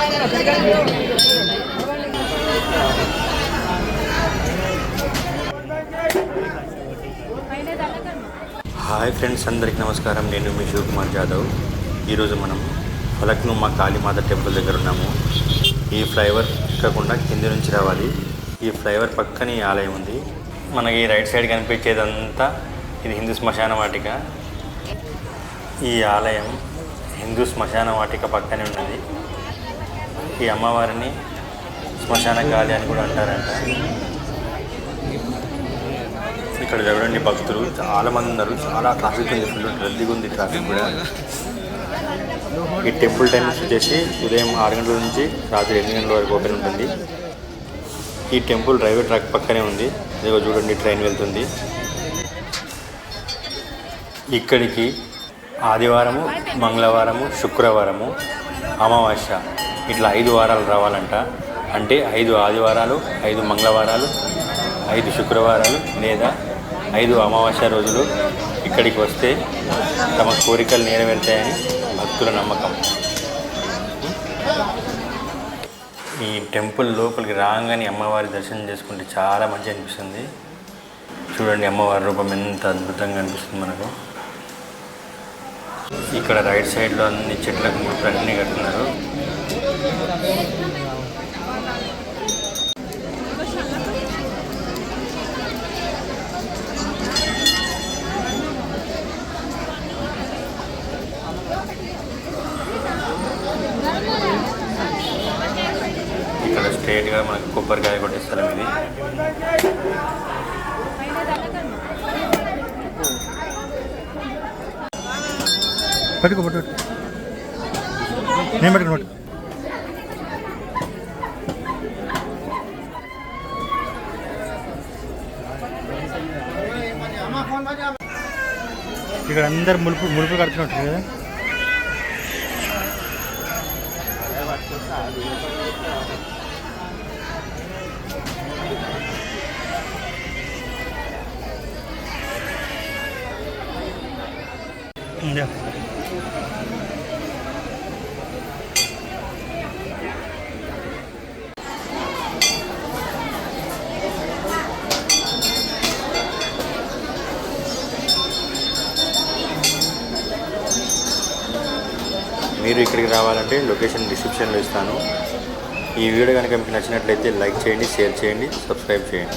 Hi friends, అందరికీ నమస్కారం. నేను మీ శివకుమార్ జాదవ్. ఈరోజు మనం ఫలక్నుమా కాళీమాత టెంపుల్ దగ్గర ఉన్నాము. ఈ ఫ్లైఓవర్ ఎక్కకుండా కింది నుంచి రావాలి. ఈ ఫ్లైఓవర్ పక్కనే ఆలయం ఉంది. మనకి రైట్ సైడ్ కనిపించేదంతా ఇది హిందూ శ్మశాన వాటిక. ఈ ఆలయం హిందూ శ్మశాన వాటిక పక్కనే ఉన్నది. ఈ అమ్మవారిని శ్మశాన కాళి అని కూడా అంటారంట. ఇక్కడ చూడండి, భక్తులు చాలా మంది ఉన్నారు. చాలా ట్రాఫిక్ ఉంది, ఫుల్ రద్దీగా ఉంది ట్రాఫిక్ కూడా. ఈ టెంపుల్ టైమ్స్ వచ్చేసి ఉదయం 6 గంటల నుంచి రాత్రి 8 గంటల వరకు ఓపెన్ ఉంటుంది. ఈ టెంపుల్ రైల్వే ట్రాక్ పక్కనే ఉంది. ఇదిగో చూడండి, ట్రైన్ వెళ్తుంది. ఇక్కడికి ఆదివారము, మంగళవారము, శుక్రవారము, అమావాస్య ఇట్లా 5 వారాలు రావాలంట. అంటే 5 ఆదివారాలు, 5 మంగళవారాలు, 5 శుక్రవారాలు లేదా 5 అమావాస్య రోజులు ఇక్కడికి వస్తే తమ కోరికలు నెరవేరుతాయని భక్తుల నమ్మకం. ఈ టెంపుల్ లోపలికి రాగానే అమ్మవారి దర్శనం చేసుకుంటే చాలా మంచిగా అనిపిస్తుంది. చూడండి, అమ్మవారి రూపం ఎంత అద్భుతంగా అనిపిస్తుంది మనకు. ఇక్కడ రైట్ సైడ్లో అన్ని చెట్లకు ముడుపులు అన్నీ కడుతున్నారు. ఇక్కడ స్ట్రైట్గా మనకు కొబ్బరికాయ కొట్టే స్థలం ఇది. పట్టుకో నేను పట్టుకున్నట్టు ఇక్కడ అందరు ముడుపు కడుతున్నట్టు కదా. మీరు ఇక్కడికి రావాలంటే లొకేషన్ డిస్క్రిప్షన్లో ఇస్తాను. ఈ వీడియో కనుక మీకు నచ్చినట్లయితే లైక్ చేయండి, షేర్ చేయండి, సబ్స్క్రైబ్ చేయండి.